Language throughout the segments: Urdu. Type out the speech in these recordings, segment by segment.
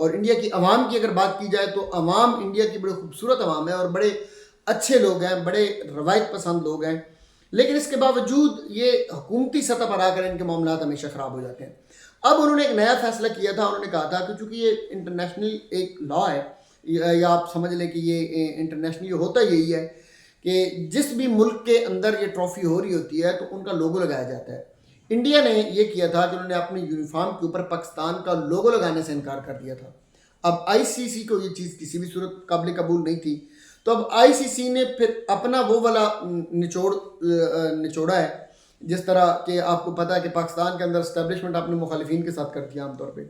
اور انڈیا کی عوام کی اگر بات کی جائے تو عوام انڈیا کی بڑے خوبصورت عوام ہے اور بڑے اچھے لوگ ہیں، بڑے روایت پسند لوگ ہیں، لیکن اس کے باوجود یہ حکومتی سطح پر آ کر ان کے معاملات ہمیشہ خراب ہو جاتے ہیں۔ اب انہوں نے ایک نیا فیصلہ کیا تھا، انہوں نے کہا تھا کہ چونکہ یہ انٹرنیشنل ایک لا ہے، یا آپ سمجھ لیں کہ یہ انٹرنیشنل ہوتا یہی ہے کہ جس بھی ملک کے اندر یہ ٹرافی ہو رہی ہوتی ہے تو ان کا لوگو لگایا جاتا ہے۔ انڈیا نے یہ کیا تھا کہ انہوں نے اپنی یونیفارم کے اوپر پاکستان کا لوگو لگانے سے انکار کر دیا تھا۔ اب آئی سی سی کو یہ چیز کسی بھی صورت قابل قبول نہیں تھی، تو اب آئی سی سی نے پھر اپنا وہ والا نچوڑا ہے، جس طرح کہ آپ کو پتہ ہے کہ پاکستان کے اندر اسٹیبلشمنٹ اپنے مخالفین کے ساتھ کرتی ہے عام طور پہ،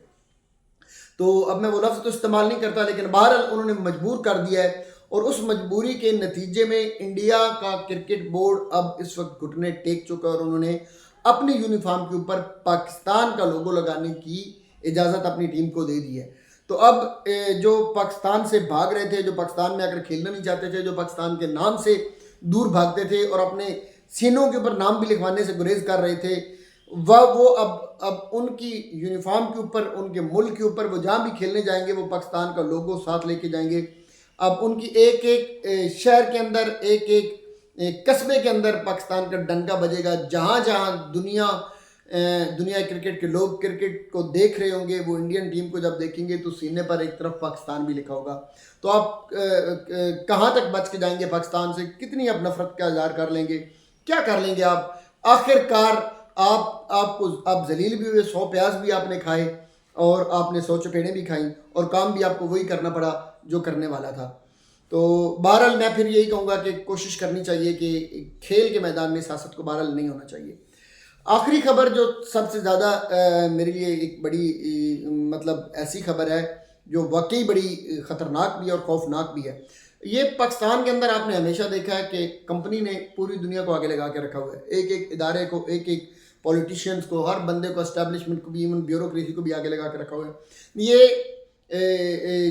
تو اب میں وہ لفظ تو استعمال نہیں کرتا، لیکن بہرحال انہوں نے مجبور کر دیا ہے، اور اس مجبوری کے نتیجے میں انڈیا کا کرکٹ بورڈ اب اس وقت گھٹنے ٹیک چکا ہے، اور انہوں نے اپنی یونیفارم کے اوپر پاکستان کا لوگو لگانے کی اجازت اپنی ٹیم کو دے دی ہے۔ تو اب جو پاکستان سے بھاگ رہے تھے، جو پاکستان میں آ کر کھیلنا نہیں چاہتے تھے، جو پاکستان کے نام سے دور بھاگتے تھے اور اپنے سینوں کے اوپر نام بھی لکھوانے سے گریز کر رہے تھے، وہ اب ان کی یونیفارم کے اوپر، ان کے ملک کے اوپر، وہ جہاں بھی کھیلنے جائیں گے وہ پاکستان کا لوگو ساتھ لے کے جائیں گے۔ اب ان کی ایک ایک شہر کے اندر، ایک ایک قصبے کے اندر پاکستان کا ڈنکا بجے گا، جہاں جہاں دنیا کرکٹ کے لوگ کرکٹ کو دیکھ رہے ہوں گے، وہ انڈین ٹیم کو جب دیکھیں گے تو سینے پر ایک طرف پاکستان بھی لکھا ہوگا۔ تو آپ کہاں تک بچ کے جائیں گے پاکستان سے؟ کتنی آپ نفرت کا اظہار کر لیں گے؟ کیا کر لیں گے آپ؟ آخر کار آپ ذلیل بھی ہوئے، 100 پیاز بھی آپ نے کھائے اور آپ نے 100 چپیڑیں بھی کھائیں، اور کام بھی آپ کو وہی کرنا پڑا جو کرنے والا تھا۔ تو بہرحال میں پھر یہی کہوں گا کہ کوشش کرنی چاہیے کہ کھیل کے میدان میں سیاست کو بہرحال نہیں ہونا چاہیے۔ آخری خبر جو سب سے زیادہ میرے لیے ایک بڑی مطلب ایسی خبر ہے جو واقعی بڑی خطرناک بھی ہے اور خوفناک بھی ہے، یہ پاکستان کے اندر آپ نے ہمیشہ دیکھا ہے کہ کمپنی نے پوری دنیا کو آگے لگا کے رکھا ہوا ہے، ایک ایک ادارے کو، ایک ایک پولیٹیشینز کو، ہر بندے کو، اسٹیبلشمنٹ کو بھی، ایون بیوروکریسی کو بھی آگے لگا کے رکھا ہوا ہے۔ یہ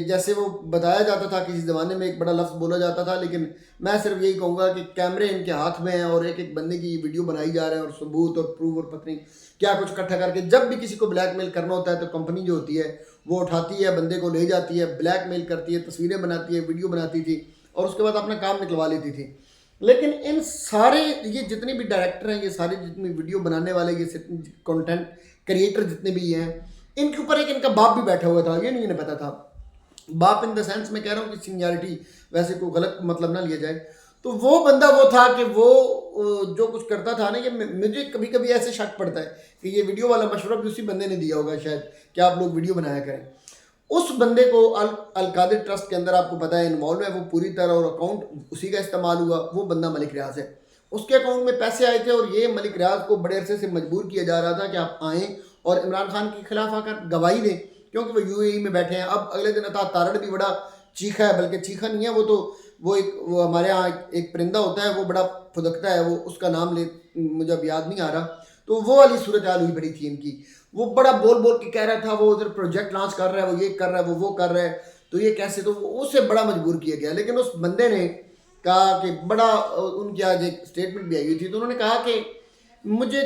جیسے وہ بتایا جاتا تھا، کسی زمانے میں ایک بڑا لفظ بولا جاتا تھا، لیکن میں صرف یہی کہوں گا کہ کیمرے ان کے ہاتھ میں ہیں اور ایک ایک بندے کی ویڈیو بنائی جا رہے ہیں اور ثبوت اور پروف اور پتہ نہیں کیا کچھ اکٹھا کر کے جب بھی کسی کو بلیک میل کرنا ہوتا ہے تو کمپنی جو ہوتی ہے وہ اٹھاتی ہے، بندے کو لے جاتی ہے، بلیک میل کرتی ہے، تصویریں بناتی ہے، ویڈیو بناتی تھی اور اس کے بعد اپنا کام نکلوا لیتی تھی۔ لیکن ان سارے یہ جتنے بھی ڈائریکٹر ہیں، یہ سارے جتنے ویڈیو بنانے والے، یہ کنٹینٹ کریٹر جتنے بھی ہیں، ان کے اوپر ایک ان کا باپ بھی بیٹھا ہوا تھا، یہ نہیں انہیں پتا تھا۔ باپ ان دا سینس میں کہہ رہا ہوں کہ سینیارٹی ویسے کوئی غلط مطلب نہ لیا جائے، تو وہ بندہ وہ تھا کہ وہ جو کچھ کرتا تھا نا، یہ مجھے کبھی کبھی ایسے شک پڑتا ہے کہ یہ ویڈیو والا مشورہ بھی اسی بندے نے دیا ہوگا شاید کہ آپ لوگ ویڈیو بنایا کریں۔ اس بندے کو القادر ٹرسٹ کے اندر آپ کو پتہ ہے انوالو ہے وہ پوری طرح، اور اکاؤنٹ اسی کا استعمال ہوا، وہ بندہ ملک ریاض ہے۔ اس کے اکاؤنٹ میں پیسے آئے تھے اور یہ ملک ریاض کو بڑے عرصے سے مجبور کیا جا رہا تھا کہ آپ آئیں اور عمران خان کے خلاف آ کر گواہی دیں، کیونکہ وہ یو اے ای میں بیٹھے ہیں۔ اب اگلے دن عطا تارڑ بھی بڑا چیخا ہے، بلکہ چیخا نہیں ہے، وہ ہمارے ہاں ایک پرندہ ہوتا ہے، وہ بڑا پھدکتا ہے، وہ اس کا نام مجھے اب یاد نہیں آ رہا، تو وہ والی صورتحال ہوئی بڑی تھی ان کی۔ وہ بڑا بول بول کے کہہ رہا تھا وہ ادھر پروجیکٹ لانچ کر رہا ہے، وہ یہ کر رہا ہے، وہ کر رہا ہے، تو یہ کیسے، تو اسے بڑا مجبور کیا گیا۔ لیکن اس بندے نے کہا کہ بڑا، ان کی آج ایک اسٹیٹمنٹ بھی آئی ہوئی تھی، تو انہوں نے کہا کہ مجھے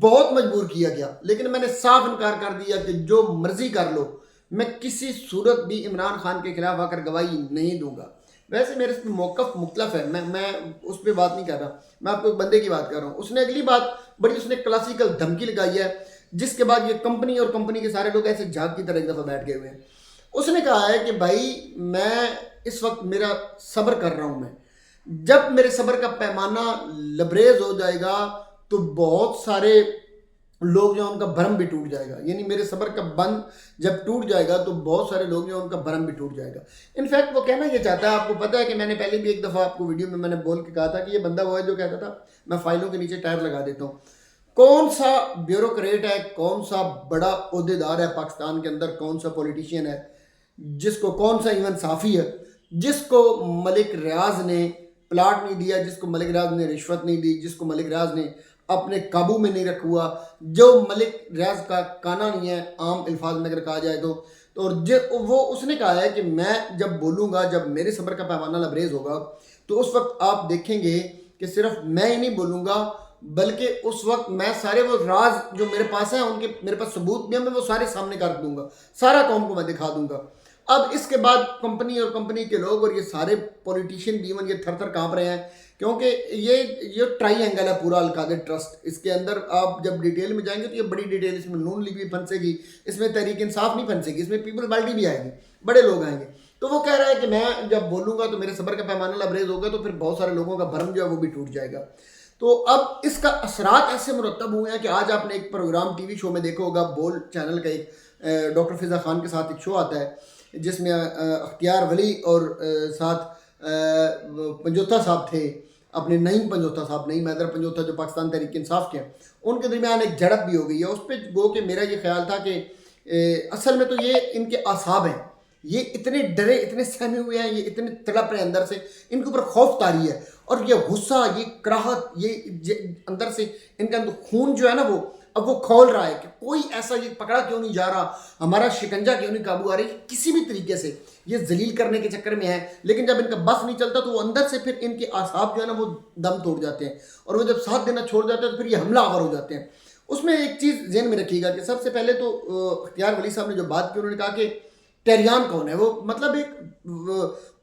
بہت مجبور کیا گیا، لیکن میں نے صاف انکار کر دیا کہ جو مرضی کر لو، میں کسی صورت بھی عمران خان کے خلاف آ کر گواہی نہیں دوں گا۔ ویسے میرے اس میں موقف مختلف ہے، میں اس پہ بات نہیں کر رہا، میں آپ کو ایک بندے کی بات کر رہا ہوں۔ اس نے اگلی بات بڑی، اس نے کلاسیکل دھمکی لگائی ہے، جس کے بعد یہ کمپنی اور کمپنی کے سارے لوگ ایسے جھاگ کی طرح ایک دفعہ بیٹھ گئے ہوئے ہیں۔ اس نے کہا ہے کہ بھائی میں اس وقت میرا صبر کر رہا ہوں، میں جب میرے صبر کا پیمانہ لبریز ہو جائے گا تو بہت سارے لوگ جو ان کا بھرم بھی ٹوٹ جائے گا، یعنی میرے صبر کا بند جب ٹوٹ جائے گا تو بہت سارے لوگ جو ان کا بھرم بھی ٹوٹ جائے گا۔ انفیکٹ وہ کہنا یہ چاہتا ہے، آپ کو پتہ ہے کہ میں نے پہلے بھی ایک دفعہ آپ کو ویڈیو میں نے بول کے کہا تھا کہ یہ بندہ وہ ہے جو کہتا تھا میں فائلوں کے نیچے ٹائر لگا دیتا ہوں۔ کون سا بیوروکریٹ ہے، کون سا بڑا عہدیدار ہے پاکستان کے اندر، کون سا پولیٹیشین ہے جس کو، کون سا ایون صحافی ہے جس کو ملک ریاض نے پلاٹ نہیں دیا، جس کو ملک ریاض نے رشوت نہیں دی، جس کو ملک ریاض نے اپنے قابو میں نہیں رکھ ہوا، جو ملک ریاض کا کانا نہیں ہے عام الفاظ میں اگر کہا جائے تو وہ اس نے کہا ہے کہ میں جب بولوں گا، جب میرے صبر کا پیمانہ لبریز ہوگا تو اس وقت آپ دیکھیں گے کہ صرف میں ہی نہیں بولوں گا، بلکہ اس وقت میں سارے وہ راز جو میرے پاس ہیں ان کے میرے پاس ثبوت بھی ہیں، میں وہ سارے سامنے کر دوں گا، سارا قوم کو میں دکھا دوں گا۔ اب اس کے بعد کمپنی اور کمپنی کے لوگ اور یہ سارے پولیٹیشین بھی ایون یہ تھر تھر کانپ رہے ہیں، کیونکہ یہ ٹرائی اینگل ہے پورا القادر ٹرسٹ۔ اس کے اندر آپ جب ڈیٹیل میں جائیں گے تو یہ بڑی ڈیٹیل، اس میں نون لیگ بھی پھنسے گی، اس میں تحریک انصاف نہیں پھنسے گی، اس میں پیپل پارٹی بھی آئے گی، بڑے لوگ آئیں گے۔ تو وہ کہہ رہا ہے کہ میں جب بولوں گا تو میرے صبر کا پیمانہ لبریز ہوگا، تو پھر بہت سارے لوگوں کا بھرم جو ہے وہ بھی ٹوٹ جائے گا۔ تو اب اس کا اثرات ایسے مرتب ہوئے ہیں کہ آج آپ نے ایک پروگرام ٹی وی شو میں دیکھا ہوگا، بول چینل کا ایک ڈاکٹر فضا خان کے ساتھ ایک شو آتا ہے جس میں اختیار ولی اور ساتھ پنجوتھا صاحب تھے، اپنے نعیم پنجوتھا صاحب، نعیم حیدر پنجوتھا جو پاکستان تحریک انصاف کے ہیں، ان کے درمیان ایک جھڑپ بھی ہو گئی ہے۔ اس پہ گو کہ میرا یہ خیال تھا کہ اصل میں تو یہ ان کے اعصاب ہیں، یہ اتنے ڈرے، اتنے سہمے ہوئے ہیں، یہ اتنے تڑپ رہے ہیں اندر سے، ان کے اوپر خوف طاری ہے، اور یہ غصہ، یہ کراہت، یہ اندر سے ان کا خون جو ہے نا وہ اب وہ کھول رہا ہے کہ کوئی ایسا یہ پکڑا کیوں نہیں جا رہا، ہمارا شکنجہ کیوں نہیں قابو آ رہی، کسی بھی طریقے سے یہ ذلیل کرنے کے چکر میں ہے۔ لیکن جب ان کا بس نہیں چلتا تو وہ اندر سے پھر ان کے اعصاب جو ہے نا وہ دم توڑ جاتے ہیں، اور وہ جب ساتھ دینا چھوڑ جاتے ہیں تو پھر یہ حملہ آور ہو جاتے ہیں۔ اس میں ایک چیز ذہن میں رکھیے گا کہ سب سے پہلے تو اختیار ولی صاحب نے جو بات کی، انہوں نے کہا کہ ٹیریان کون ہے، وہ مطلب ایک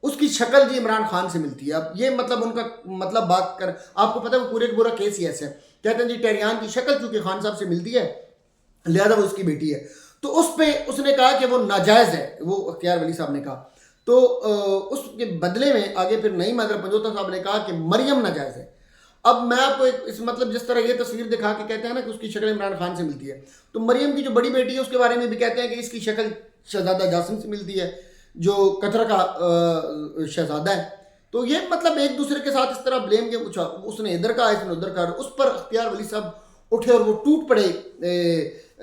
اس کی شکل جی عمران خان سے ملتی ہے۔ اب یہ مطلب ان کا مطلب بات کر، آپ کو پتہ ہے وہ پورے کا پورا کیس ہی ایسے ہے، کہتے ہیں جی ٹیریان کی شکل چونکہ خان صاحب سے ملتی ہے لہذا وہ اس کی بیٹی ہے۔ تو اس پہ اس نے کہا کہ وہ ناجائز ہے، وہ اختیار ولی صاحب نے کہا۔ تو اس کے بدلے میں آگے پھر نعیم حیدر پنجوتھا صاحب نے کہا کہ مریم ناجائز ہے۔ اب میں آپ کو اس مطلب جس طرح یہ تصویر دکھا کے کہتے ہیں نا کہ اس کی شکل عمران خان سے ملتی ہے، تو مریم کی جو بڑی بیٹی ہے اس کے بارے میں بھی کہتے ہیں کہ اس کی شکل شہزادہ جاسم سے ملتی ہے جو قطر کا شہزادہ ہے۔ تو یہ مطلب ایک دوسرے کے ساتھ اس طرح بلیم کے اس نے ادھر کہا، اس نے ادھر کہا، اس پر اختیار ولی صاحب اٹھے اور وہ ٹوٹ پڑے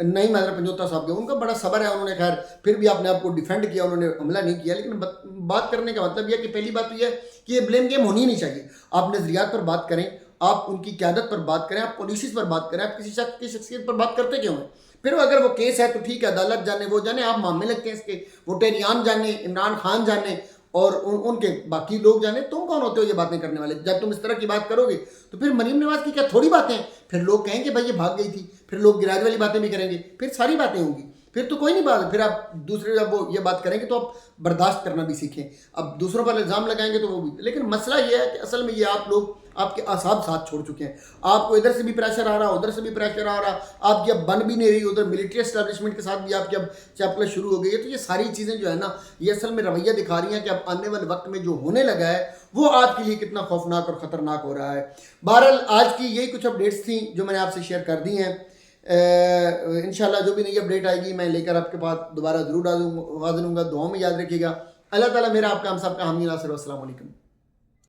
نعیم حیدر پنجوتھا صاحب کے۔ ان کا بڑا صبر ہے، انہوں نے خیر پھر بھی اپنے آپ کو ڈیفینڈ کیا، انہوں نے حملہ نہیں کیا۔ لیکن بات کرنے کا مطلب یہ ہے کہ پہلی بات تو یہ ہے کہ یہ بلیم گیم ہونی نہیں چاہیے۔ آپ نظریات پر بات کریں، آپ ان کی قیادت پر بات کریں، آپ پالیسیز پر بات کریں، آپ کسی شخص کی شخصیت پر بات کرتے کیوں ہیں؟ پھر اگر وہ کیس ہے تو ٹھیک ہے، عدالت جانے، وہ جانے، آپ معاملے لگتے ہیں اس کے، وہ ٹیریان جانے، عمران خان جانے، اور ان کے باقی لوگ جانے۔ تم کون ہوتے ہو یہ باتیں کرنے والے؟ جب تم اس طرح کی بات کرو گے تو پھر مریم نواز کی کیا تھوڑی باتیں ہیں؟ پھر لوگ کہیں گے بھائی یہ بھاگ گئی تھی، پھر لوگ گراج والی باتیں بھی کریں گے، پھر ساری باتیں ہوں گی، پھر تو کوئی نہیں بات۔ پھر آپ دوسرے جب وہ یہ بات کریں گے تو آپ برداشت کرنا بھی سیکھیں۔ اب دوسروں پر الزام لگائیں گے تو وہ بھی، لیکن مسئلہ یہ ہے کہ اصل میں یہ آپ لوگ، آپ کے اعصاب ساتھ چھوڑ چکے ہیں، آپ کو ادھر سے بھی پریشر آ رہا، ادھر سے بھی پریشر آ رہا، آپ کی اب بن بھی نہیں رہی، ادھر ملٹری اسٹیبلشمنٹ کے ساتھ بھی آپ کی اب چپلیں شروع ہو گئی ہے۔ تو یہ ساری چیزیں جو ہے نا یہ اصل میں رویہ دکھا رہی ہیں کہ اب آنے والے وقت میں جو ہونے لگا ہے وہ آپ کے لیے کتنا خوفناک اور خطرناک ہو رہا ہے۔ بہرحال آج کی یہی کچھ اپڈیٹس تھیں جو میں نے آپ سے شیئر کر دی ہیں۔ انشاءاللہ جو بھی نئی اپڈیٹ آئے گی میں لے کر آپ کے پاس دوبارہ ضرور حاضر ہوں گا۔ دعاؤں میں یاد رکھیے گا۔ اللہ تعالیٰ میرا آپ کا ہم سب کا حامی ناصر۔ السلام علیکم۔